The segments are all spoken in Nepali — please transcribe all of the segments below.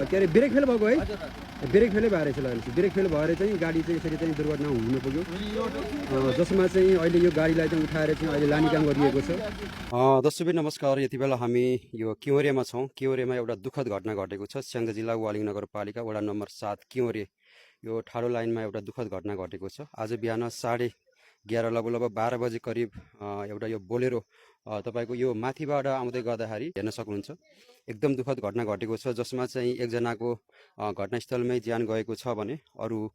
के अरे ब्रेक फेल भएको है ब्रेक फेलै भएर चाहिँ लाग्यो ब्रेक फेल भएर चाहिँ गाडी चाहिँ यसरी चाहिँ दुर्घटना हुन पुग्यो जसमा चाहिँ अहिले यो गाडीलाई चाहिँ उठाएर चाहिँ अहिले लाने काम गरिएको छ। दर्शकबिन नमस्कार, यति बेला हामी यो किउरेमा छौँ। किउरेमा एउटा दुःखद घटना घटेको छ। स्याङ्जा जिल्ला वालिङ नगरपालिका वडा नम्बर 7 किउरे यो ठाडो लाइनमा एउटा दुःखद घटना घटेको छ। आज बिहान 11:30 लगभग 12 बजे करिब एउटा यो बोलेरो तपाईको यो माथिबाट आउँदै गर्दाखेरि हेर्न सक्नुहुन्छ एकदम दुःखद घटना घटेको छ, जसमा चाहिँ एकजनाको घटनास्थलमै ज्यान गएको छ भने अरू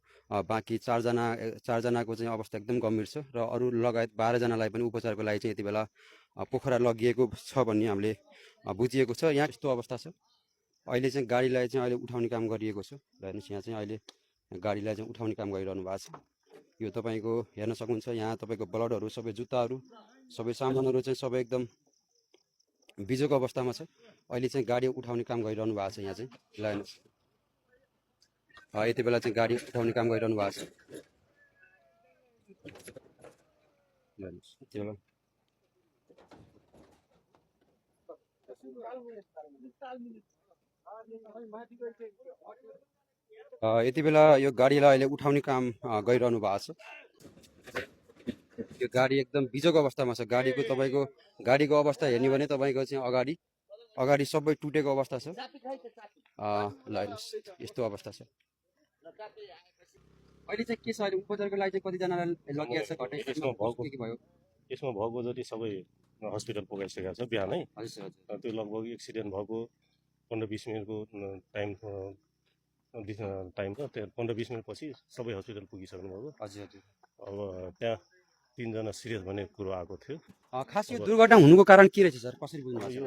बाँकी चारजनाको चाहिँ अवस्था एकदम गम्भीर छ र अरू लगायत 12 जनालाई पनि उपचारको लागि चाहिँ यति बेला पोखरा लगिएको छ भन्ने हामीले बुझिएको छ। यहाँ यस्तो अवस्था छ। अहिले चाहिँ गाडीलाई चाहिँ अहिले उठाउने काम गरिएको छ। हेर्नुहोस् यहाँ चाहिँ अहिले गाडीलाई चाहिँ उठाउने काम गरिरहनु भएको छ। यो तपाईको हेर्न सक्नुहुन्छ यहाँ तपाईको ब्लडहरू सबै जुत्ताहरू सबै सामानहरू चाहिँ सबै एकदम बिजोको अवस्थामा छ। अहिले चाहिँ गाडी उठाउने काम गरिरहनु भएको छ। यहाँ चाहिँ हेर्नुहोस् यति बेला चाहिँ गाडी उठाउने काम गरिरहनु भएको छ। हेर्नुहोस् यति बेला यति बेला यो गाडीलाई अहिले उठाउने काम गरिरहनु भएको छ। यो गाडी एकदम बिजोको अवस्थामा छ। गाडीको अवस्था हेर्ने भने तपाईँको चाहिँ अगाडि सबै टुटेको अवस्था छ। ल हेर्नुहोस् यस्तो अवस्था छ। अहिले चाहिँ के छ, अहिले उपचारको लागि चाहिँ कतिजनालाई लगिएको छ यसमा भएको जति सबै हस्पिटल पुगाइसकेको छ बिहानै। त्यो लगभग एक्सिडेन्ट भएको 15-20 मिनटको टाइम छ। त्यो 15-20 मिनट पछि सबै हस्पिटल पुगिसक्नु भएको। हजुर अब त्यहाँ 3 जना सिरियस भन्ने कुरो आएको थियो। खास यो दुर्घटना हुनुको कारण के रहेछ सर, कसरी बुझ्नु भएको छ? यो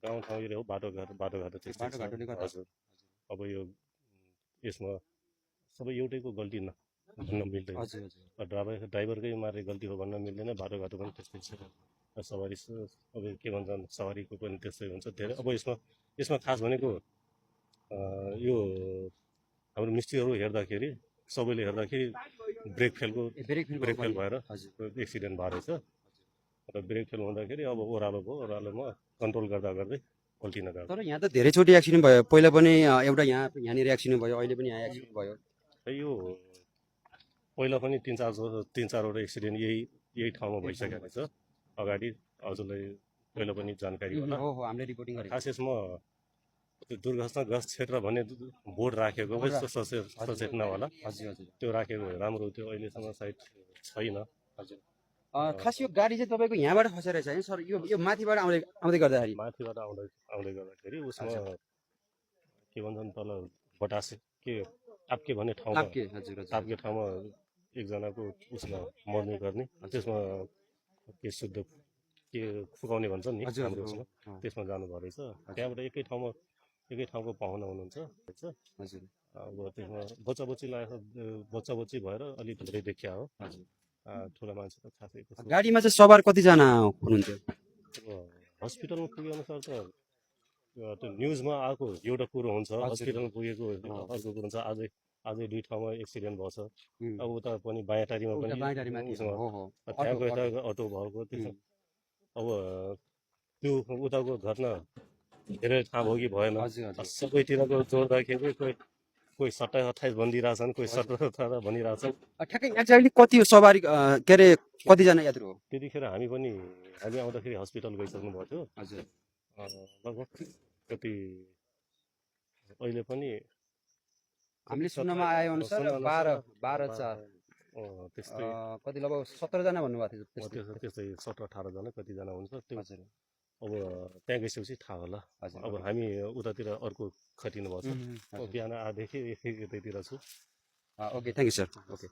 गाउँठाउँ एरिया हो, बाटोघाटो त्यस्तै छ। हजुर, अब यो यसमा सबै एउटैको गल्ती भन्न मिल्दैन। ड्राइभरकै मात्रै गल्ती हो भन्न मिल्दैन। बाटोघाटो पनि त्यस्तै छ। सवारी अब के भन्छन्, सवारीको पनि त्यस्तै हुन्छ धेरै। अब यसमा खास भनेको यो हाम्रो मिस्त्रीहरू हेर्दाखेरि सबैले हेर्दाखेरि ब्रेक फेल भएर एक्सिडेन्ट भएको रहेछ। र ब्रेक फेल हुँदाखेरि अब ओह्रालोमा कन्ट्रोल गर्दा गर्दै पल्टिन गयो। तर यहाँ त धेरैचोटि एक्सिडेन्ट भयो। पहिला पनि एउटा यहाँनिर एक्सिडेन्ट भयो, अहिले पनि यहाँ एक्सिडेन्ट भयो। यो पहिला पनि 3-4वटा एक्सिडेन्ट यही ठाउँमा भइसकेको रहेछ। अगाडि हजुरलाई पहिला पनि जानकारी होला। हामीले रिपोर्टिङ गरेको। खास यसमा त्यो दुर्घटनाग्रस्त क्षेत्र भन्ने बोर्ड राखेको सचेतना होला। त्यो राखेको राम्रो थियो। अहिलेसम्म सायद छैन। हजुर, खास यो गाडी चाहिँ तपाईँको यहाँबाट खसेर छ सर? यो माथिबाट आउँदै गर्दाखेरि उसमा के भन्छन् तल बटासे के टाप्के भन्ने ठाउँमा टाप्के ठाउँमा एकजनाको उसमा मर्ने गर्ने, त्यसमा के शुद्ध के फुकाउने भन्छन् नि हाम्रो उसमा, त्यसमा जानुभएको रहेछ। त्यहाँबाट एकै ठाउँको पाहुना हुनुहुन्छ। हजुर, अब त्यसमा बच्चा भएर अलिक धेरै देखिया हो। ठुला मान्छे त खासै गाडीमा चाहिँ सवार कतिजना हुनुहुन्थ्यो? हस्पिटलमा पुगे अनुसार त त्यो न्युजमा आएको एउटा कुरो हुन्छ, हस्पिटलमा पुगेको अर्को कुरो हुन्छ। आजै 2 ठाउँमा एक्सिडेन्ट भएको छ। अब उता पनि बायाटारीमा पनि त्यहाँको यता अटो भएको। अब त्यो उताको घटना धेरै थाहा भयो कि भएन। सबैतिरको जोड्दाखेरि कोही 27-28 भनिदिइरहेछन्, कोही 17-18 भनिरहेछन्। ठ्याक्कै एक्ज्याक्टली कति सवारी के अरे कतिजना यात्रु हो? त्यतिखेर हामी आउँदाखेरि हस्पिटल गइसक्नु भएको थियो। हजुर, लगभग कति अहिले पनि हामीले सुन्नमा आए अनुसार 12-4 त्यस्तै कति लगभग 17 जना भन्नुभएको थियो। त्यस्तै 17-18 जना कतिजना हुन्छ त्यो। अब त्यहाँ गइसकेपछि थाहा होला। अब हामी उतातिर अर्को खटिनु भएको छ। बिहान आएदेखि यतैतिर छु। Okay, thank you sir. Okay.